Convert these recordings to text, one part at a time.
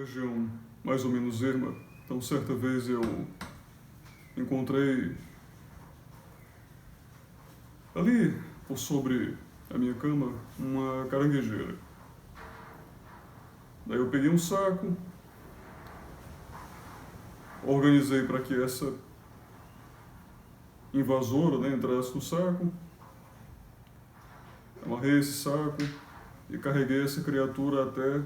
região mais ou menos erma. Então, certa vez eu encontrei ali, por sobre a minha cama, uma caranguejeira. Daí eu peguei um saco, organizei para que essa invasora, né, entrasse no saco, amarrei esse saco e carreguei essa criatura até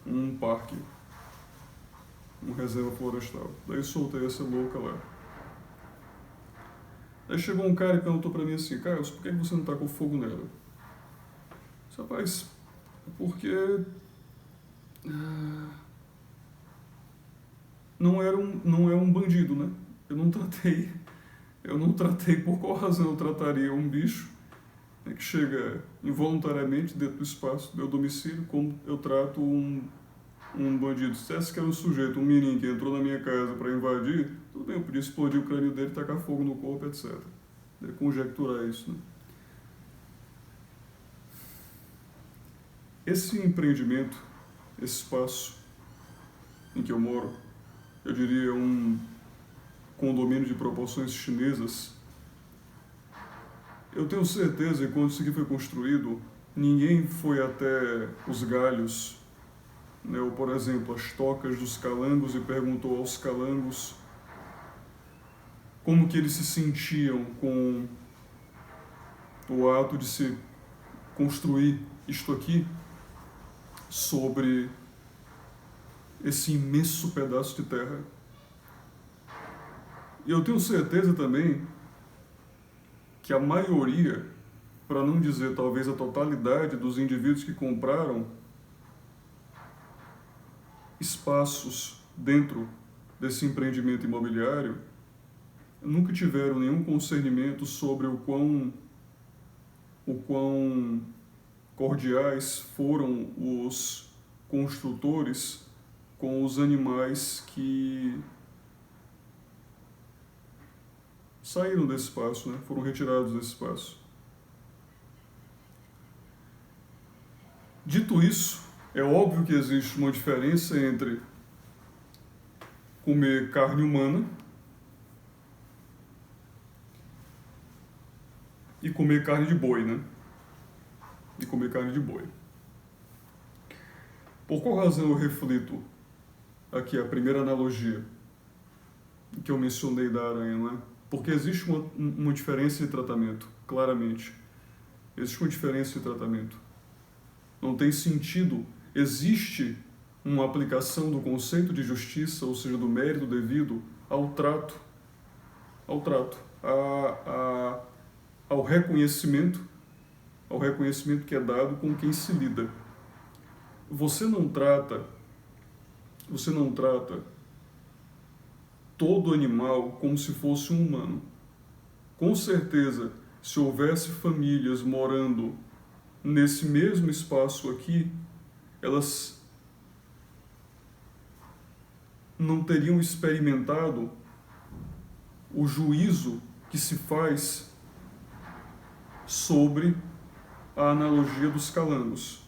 um parque, uma reserva florestal. Daí soltei essa louca lá. Aí chegou um cara e perguntou pra mim assim: Carlos, por que você não tá com fogo nela? Eu disse: rapaz, porque não é um bandido, né? Eu não tratei por qual razão eu trataria um bicho, né, que chega involuntariamente dentro do espaço do meu domicílio como eu trato um bandido. Se dissesse que era um sujeito, um menino que entrou na minha casa para invadir, tudo bem, eu podia explodir o crânio dele, tacar fogo no corpo, etc. Conjecturar isso, né? Esse empreendimento, esse espaço em que eu moro, eu diria um condomínio de proporções chinesas, eu tenho certeza que quando isso aqui foi construído, ninguém foi até os galhos, né, ou, por exemplo, as tocas dos calangos e perguntou aos calangos como que eles se sentiam com o ato de se construir isto aqui sobre esse imenso pedaço de terra. E eu tenho certeza também que a maioria, para não dizer talvez a totalidade dos indivíduos que compraram espaços dentro desse empreendimento imobiliário, nunca tiveram nenhum concernimento sobre o quão cordiais foram os construtores com os animais que saíram desse espaço, né? Foram retirados desse espaço. Dito isso, é óbvio que existe uma diferença entre comer carne humana e comer carne de boi, né? E comer carne de boi. Por qual razão eu reflito aqui a primeira analogia que eu mencionei da aranha, não é? Porque existe uma diferença de tratamento, claramente. Existe uma diferença de tratamento. Não tem sentido. Existe uma aplicação do conceito de justiça, ou seja, do mérito devido ao trato, ao reconhecimento que é dado com quem se lida. Você não trata todo animal como se fosse um humano. Com certeza, se houvesse famílias morando nesse mesmo espaço aqui, elas não teriam experimentado o juízo que se faz sobre a analogia dos calangos.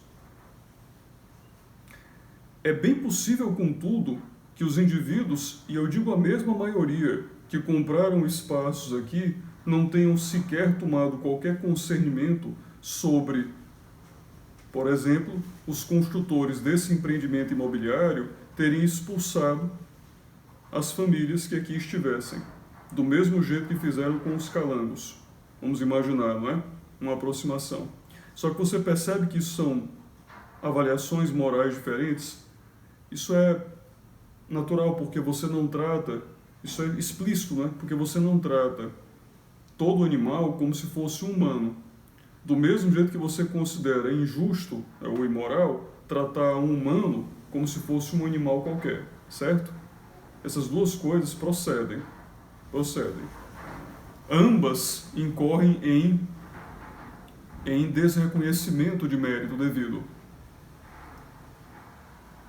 É bem possível, contudo, que os indivíduos, e eu digo a mesma maioria, que compraram espaços aqui, não tenham sequer tomado qualquer concernimento sobre, por exemplo, os construtores desse empreendimento imobiliário terem expulsado as famílias que aqui estivessem, do mesmo jeito que fizeram com os calangos. Vamos imaginar, não é? Uma aproximação. Só que você percebe que isso são avaliações morais diferentes. Isso é natural, porque você não trata, isso é explícito, né? Porque você não trata todo animal como se fosse um humano. Do mesmo jeito que você considera injusto ou imoral tratar um humano como se fosse um animal qualquer, certo? Essas duas coisas procedem. Ambas incorrem em desreconhecimento de mérito devido.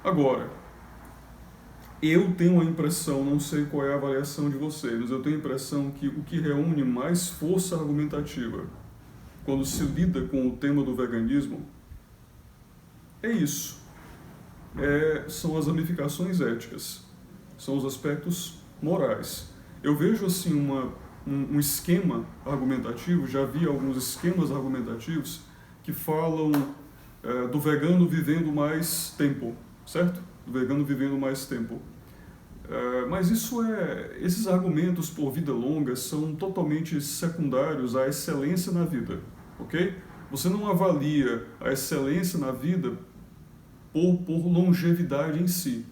Agora, eu tenho a impressão, não sei qual é a avaliação de vocês, mas eu tenho a impressão que o que reúne mais força argumentativa quando se lida com o tema do veganismo é isso. são as ramificações éticas, são os aspectos morais. Eu vejo assim um esquema argumentativo, já vi alguns esquemas argumentativos que falam do vegano vivendo mais tempo, certo? Do vegano vivendo mais tempo. Mas esses argumentos por vida longa são totalmente secundários à excelência na vida, ok? Você não avalia a excelência na vida por longevidade em si,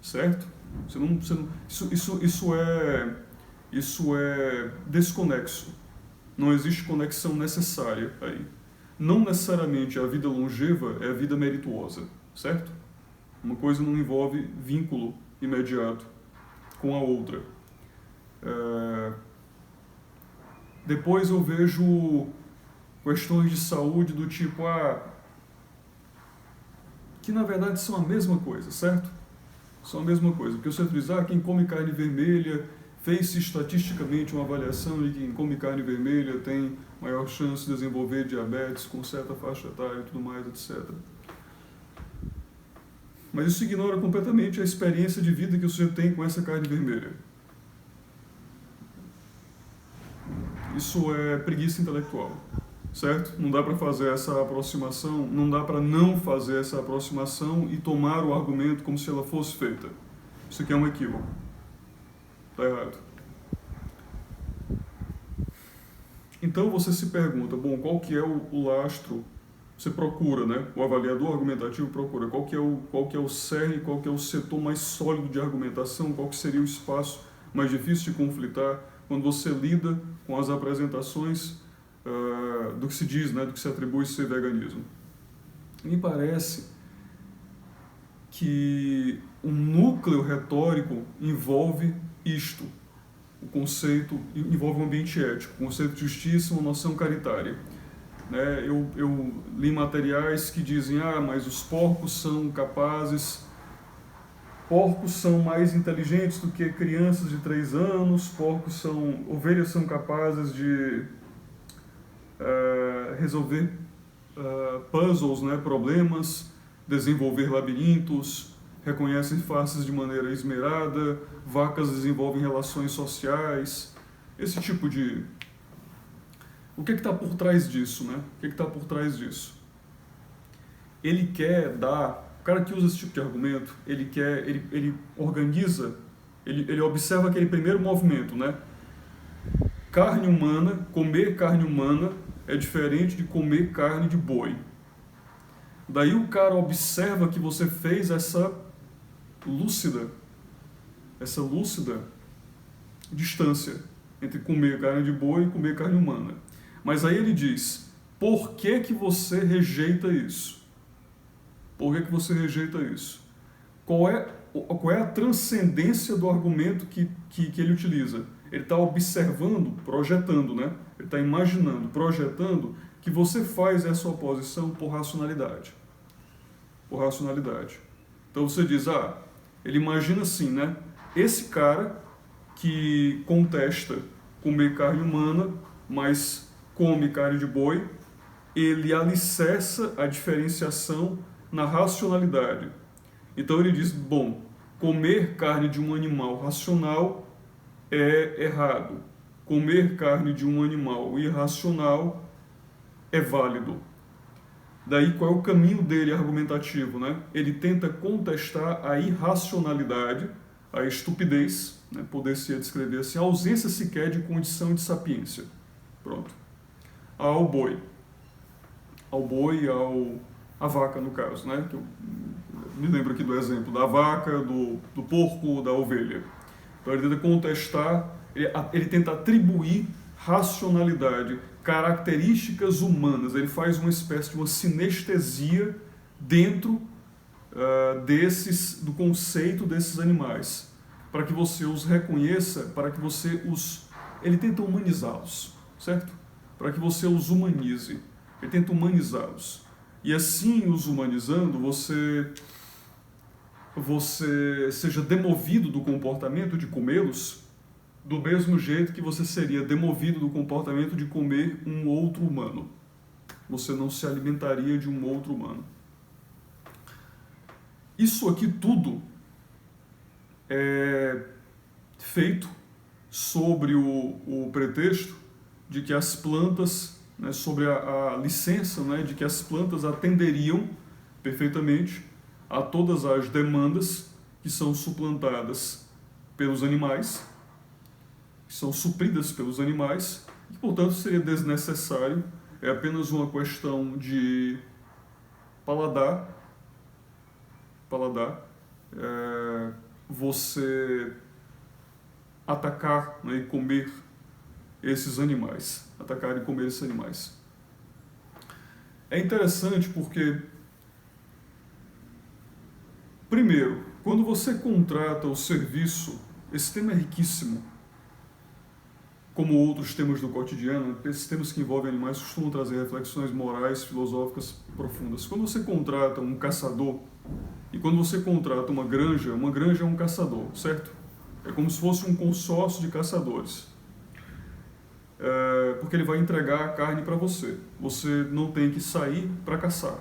certo? Isso é desconexo. Não existe conexão necessária aí. Não necessariamente a vida longeva é a vida merituosa, certo? Uma coisa não envolve vínculo imediato com a outra. Depois eu vejo questões de saúde do tipo, que na verdade são a mesma coisa, certo? São a mesma coisa, porque você diz, quem come carne vermelha, fez-se estatisticamente uma avaliação de que quem come carne vermelha tem maior chance de desenvolver diabetes com certa faixa etária e tudo mais, etc. Mas isso ignora completamente a experiência de vida que o sujeito tem com essa carne vermelha. Isso é preguiça intelectual, certo? Não dá para fazer essa aproximação, não dá para não fazer essa aproximação e tomar o argumento como se ela fosse feita. Isso aqui é um equívoco. Está errado. Então você se pergunta, qual que é o lastro? Você procura, né? O avaliador argumentativo procura qual que é o cerne, qual que é o setor mais sólido de argumentação, qual que seria o espaço mais difícil de conflitar quando você lida com as apresentações do que se diz, né? Do que se atribui ser veganismo. Me parece que o núcleo retórico envolve isto. O conceito envolve um ambiente ético, o conceito de justiça, uma noção caritária. Eu li materiais que dizem, mas os porcos são mais inteligentes do que crianças de 3 anos, ovelhas são capazes de resolver puzzles, né, problemas, desenvolver labirintos, reconhecem faces de maneira esmerada, vacas desenvolvem relações sociais, esse tipo de... O que está por trás disso, né? O que está por trás disso? Ele quer dar... O cara que usa esse tipo de argumento, ele organiza, ele observa aquele primeiro movimento, né? Carne humana, comer carne humana é diferente de comer carne de boi. Daí o cara observa que você fez essa lúcida distância entre comer carne de boi e comer carne humana. Mas aí ele diz, por que que você rejeita isso? Por que que você rejeita isso? Qual é a transcendência do argumento que ele utiliza? Ele está observando, projetando, né? Ele está imaginando, projetando que você faz essa oposição por racionalidade. Por racionalidade. Então você diz, ele imagina assim, né? Esse cara que contesta comer carne humana, mas come carne de boi, ele alicerça a diferenciação na racionalidade. Então ele diz, comer carne de um animal racional é errado. Comer carne de um animal irracional é válido. Daí qual é o caminho dele argumentativo, né? Ele tenta contestar a irracionalidade, a estupidez, né? Poder-se descrever assim, a ausência sequer de condição de sapiência. Pronto. Ao boi, à vaca no caso, né? Que eu me lembro aqui do exemplo da vaca, do porco, da ovelha. Então ele tenta contestar, ele tenta atribuir racionalidade, características humanas, ele faz uma espécie de uma sinestesia dentro do conceito desses animais, para que você os reconheça, para que você ele tenta humanizá-los, certo? Para que você os humanize, ele tenta humanizá-los. E assim, os humanizando, você seja demovido do comportamento de comê-los, do mesmo jeito que você seria demovido do comportamento de comer um outro humano. Você não se alimentaria de um outro humano. Isso aqui tudo é feito sobre o pretexto de que as plantas, né, sobre a licença, né, de que as plantas atenderiam perfeitamente a todas as demandas que são suplantadas pelos animais, que são supridas pelos animais, e, portanto, seria desnecessário, é apenas uma questão de paladar, você atacar, né, e comer esses animais, atacar e comer esses animais. É interessante porque, primeiro, quando você contrata o serviço, esse tema é riquíssimo, como outros temas do cotidiano, esses temas que envolvem animais costumam trazer reflexões morais, filosóficas profundas. Quando você contrata um caçador, e quando você contrata uma granja é um caçador, certo? É como se fosse um consórcio de caçadores. Porque ele vai entregar a carne para você. Você não tem que sair para caçar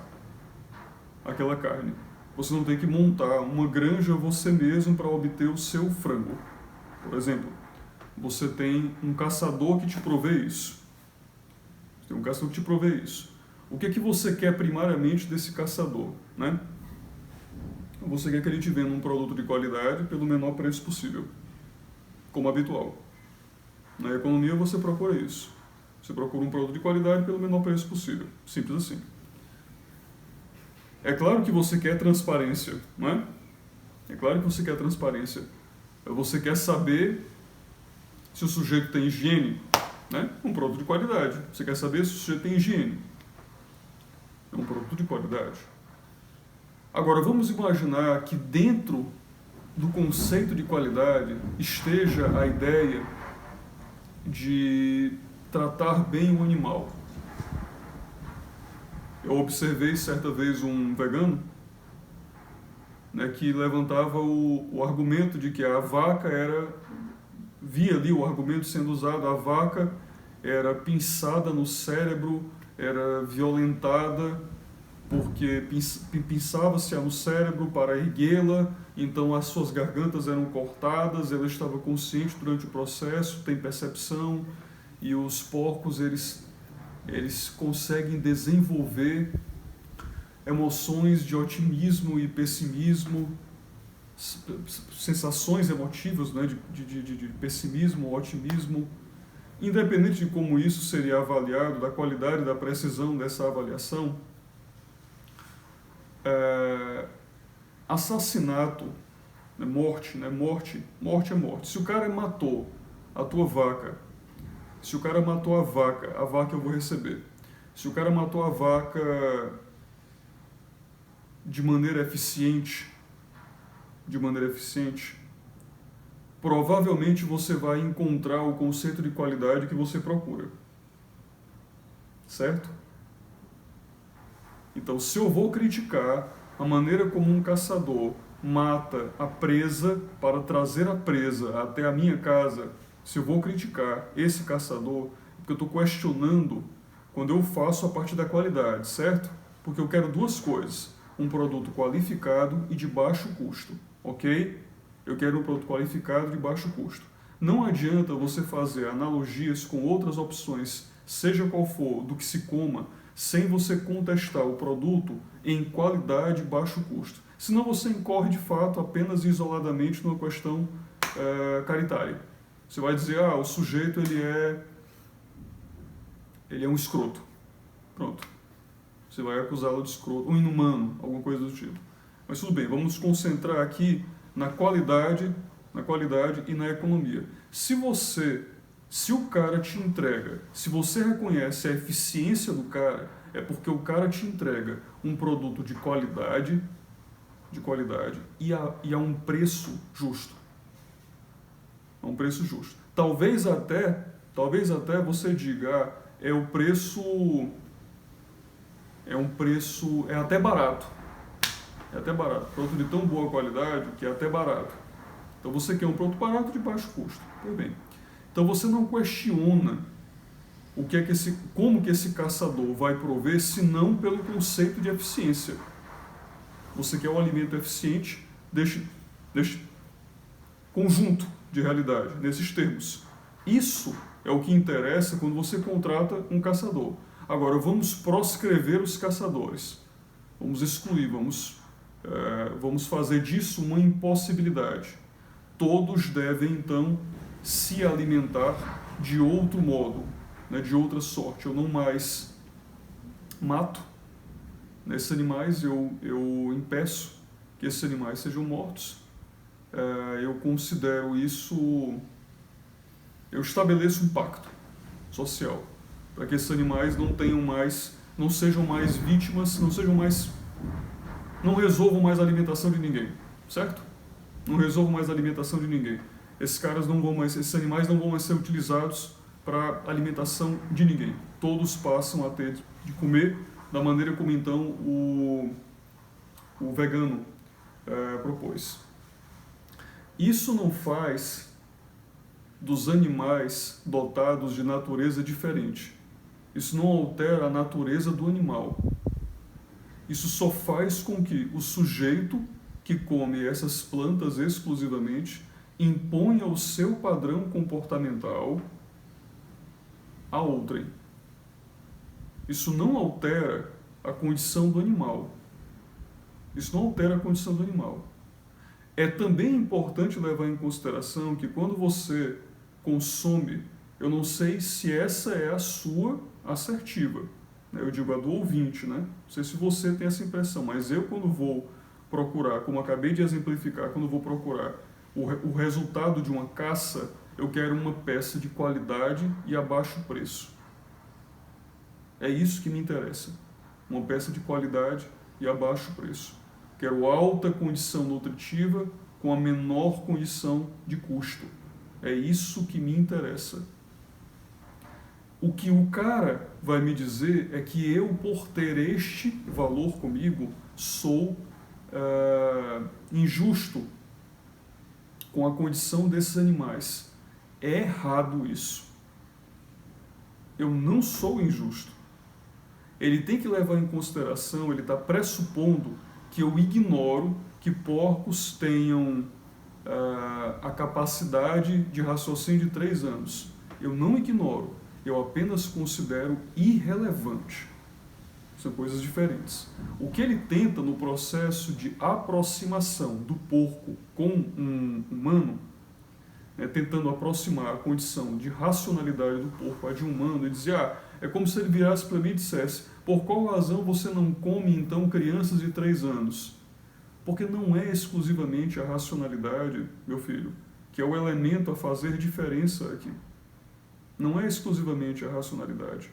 aquela carne. Você não tem que montar uma granja você mesmo para obter o seu frango. Por exemplo, você tem um caçador que te provê isso. Tem um caçador que te provê isso. O que é que você quer primariamente desse caçador, né? Você quer que ele te venda um produto de qualidade pelo menor preço possível, como habitual. Na economia você procura isso. Você procura um produto de qualidade pelo menor preço possível. Simples assim. É claro que você quer transparência, não é? É claro que você quer transparência. Você quer saber se o sujeito tem higiene, né? Um produto de qualidade. Você quer saber se o sujeito tem higiene. É um produto de qualidade. Agora, vamos imaginar que dentro do conceito de qualidade esteja a ideia de tratar bem o animal. Eu observei certa vez um vegano, né, que levantava o argumento de que a vaca via ali o argumento sendo usado, a vaca era pinçada no cérebro, era violentada, porque pinçava-se no cérebro para erguê-la, então as suas gargantas eram cortadas, ela estava consciente durante o processo, tem percepção, e os porcos eles conseguem desenvolver emoções de otimismo e pessimismo, sensações emotivas, né, de pessimismo, otimismo, independente de como isso seria avaliado, da qualidade e da precisão dessa avaliação. Assassinato, né, morte é morte. Se o cara matou a tua vaca, se o cara matou a vaca eu vou receber. Se o cara matou a vaca de maneira eficiente, provavelmente você vai encontrar o conceito de qualidade que você procura. Certo? Então, se eu vou criticar a maneira como um caçador mata a presa para trazer a presa até a minha casa, se eu vou criticar esse caçador, porque eu estou questionando quando eu faço a parte da qualidade, certo? Porque eu quero duas coisas: um produto qualificado e de baixo custo, ok? Eu quero um produto qualificado de baixo custo. Não adianta você fazer analogias com outras opções, seja qual for, do que se coma, sem você contestar o produto em qualidade e baixo custo. Senão você incorre de fato apenas e isoladamente numa questão caritária. Você vai dizer, o sujeito ele é um escroto. Pronto. Você vai acusá-lo de escroto, um inumano, alguma coisa do tipo. Mas tudo bem, vamos nos concentrar aqui na qualidade e na economia. Se o cara te entrega, se você reconhece a eficiência do cara, é porque o cara te entrega um produto de qualidade e a um preço justo. A um preço justo. Talvez até você diga, é até barato. É até barato. Produto de tão boa qualidade que é até barato. Então você quer um produto barato de baixo custo. Tudo bem. Então você não questiona como que esse caçador vai prover, senão pelo conceito de eficiência. Você quer um alimento eficiente deste conjunto de realidade, nesses termos. Isso é o que interessa quando você contrata um caçador. Agora, vamos proscrever os caçadores. Vamos excluir, vamos fazer disso uma impossibilidade. Todos devem, então, se alimentar de outro modo, né, de outra sorte. Eu não mais mato esses animais, eu impeço que esses animais sejam mortos. Eu considero isso... Eu estabeleço um pacto social para que esses animais não sejam mais vítimas, não resolvam mais a alimentação de ninguém, certo? Não resolvam mais a alimentação de ninguém. Esses animais não vão mais ser utilizados para alimentação de ninguém. Todos passam a ter de comer da maneira como então o vegano propôs. Isso não faz dos animais dotados de natureza diferente. Isso não altera a natureza do animal. Isso só faz com que o sujeito que come essas plantas exclusivamente imponha o seu padrão comportamental a outrem. Isso não altera a condição do animal. Isso não altera a condição do animal. É também importante levar em consideração que quando você consome, eu não sei se essa é a sua assertiva, né? Eu digo a do ouvinte, né? Não sei se você tem essa impressão, mas eu quando vou procurar, como acabei de exemplificar, quando vou procurar o resultado de uma caça, eu quero uma peça de qualidade e a baixo preço. É isso que me interessa, uma peça de qualidade e a baixo preço. Quero alta condição nutritiva com a menor condição de custo. É isso que me interessa. O que o cara vai me dizer é que eu, por ter este valor comigo, sou injusto com a condição desses animais. É errado isso. Eu não sou injusto. Ele tem que levar em consideração, ele está pressupondo que eu ignoro que porcos tenham a capacidade de raciocínio de 3 anos. Eu não ignoro, eu apenas considero irrelevante. São coisas diferentes. O que ele tenta no processo de aproximação do porco com um humano, tentando aproximar a condição de racionalidade do porco a de um humano, e dizer, é como se ele virasse para mim e dissesse, por qual razão você não come então crianças de 3 anos? Porque não é exclusivamente a racionalidade, meu filho, que é o elemento a fazer diferença aqui. Não é exclusivamente a racionalidade.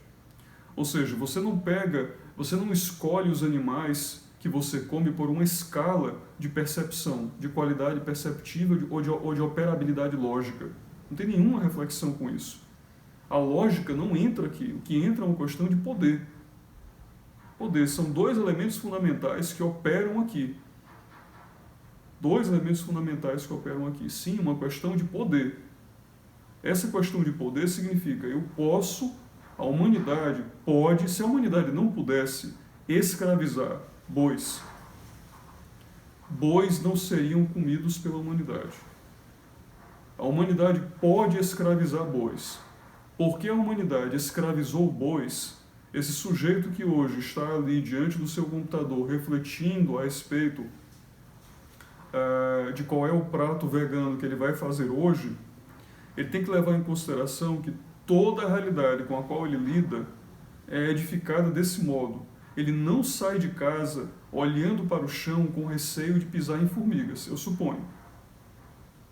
Ou seja, você não escolhe os animais que você come por uma escala de percepção, de qualidade perceptiva ou de operabilidade lógica. Não tem nenhuma reflexão com isso. A lógica não entra aqui. O que entra é uma questão de poder. Poder são 2 elementos fundamentais que operam aqui. 2 elementos fundamentais que operam aqui. Sim, uma questão de poder. Essa questão de poder significa, a humanidade pode, se a humanidade não pudesse escravizar bois não seriam comidos pela humanidade. A humanidade pode escravizar bois. Porque a humanidade escravizou bois, esse sujeito que hoje está ali diante do seu computador refletindo a respeito de qual é o prato vegano que ele vai fazer hoje, ele tem que levar em consideração que toda a realidade com a qual ele lida é edificada desse modo. Ele não sai de casa olhando para o chão com receio de pisar em formigas, eu suponho.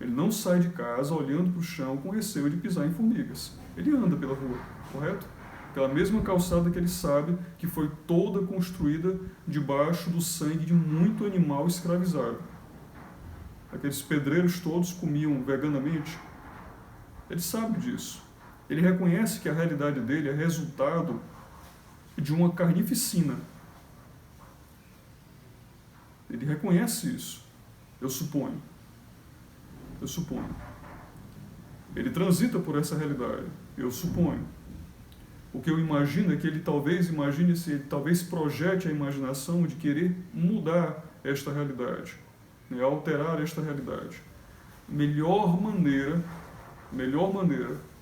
Ele não sai de casa olhando para o chão com receio de pisar em formigas. Ele anda pela rua, correto? Pela mesma calçada que ele sabe que foi toda construída debaixo do sangue de muito animal escravizado. Aqueles pedreiros todos comiam veganamente. Ele sabe disso. Ele reconhece que a realidade dele é resultado de uma carnificina. Ele reconhece isso, eu suponho. Ele transita por essa realidade, eu suponho. O que eu imagino é que ele talvez projete a imaginação de querer mudar esta realidade, né, alterar esta realidade. Melhor maneira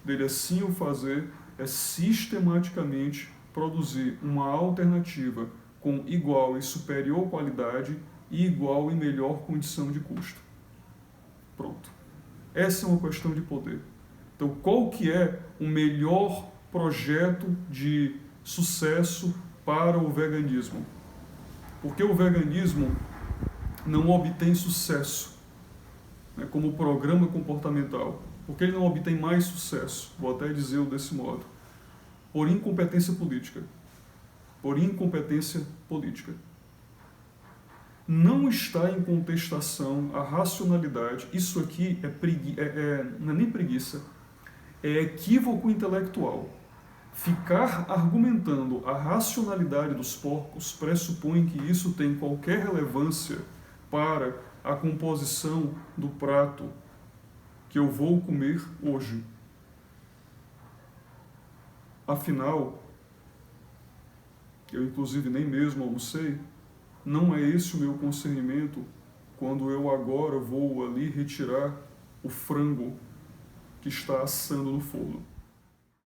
dele assim o fazer é sistematicamente produzir uma alternativa com igual e superior qualidade e igual e melhor condição de custo. Pronto. Essa é uma questão de poder. Então, qual que é o melhor projeto de sucesso para o veganismo? Porque o veganismo não obtém sucesso, né, como programa comportamental. Porque ele não obtém mais sucesso, vou até dizer desse modo, por incompetência política. Por incompetência política. Não está em contestação a racionalidade. Isso aqui não é nem preguiça, é equívoco intelectual. Ficar argumentando a racionalidade dos porcos pressupõe que isso tem qualquer relevância para a composição do prato que eu vou comer hoje. Afinal, eu inclusive nem mesmo almocei, não é esse o meu concernimento quando eu agora vou ali retirar o frango que está assando no forno.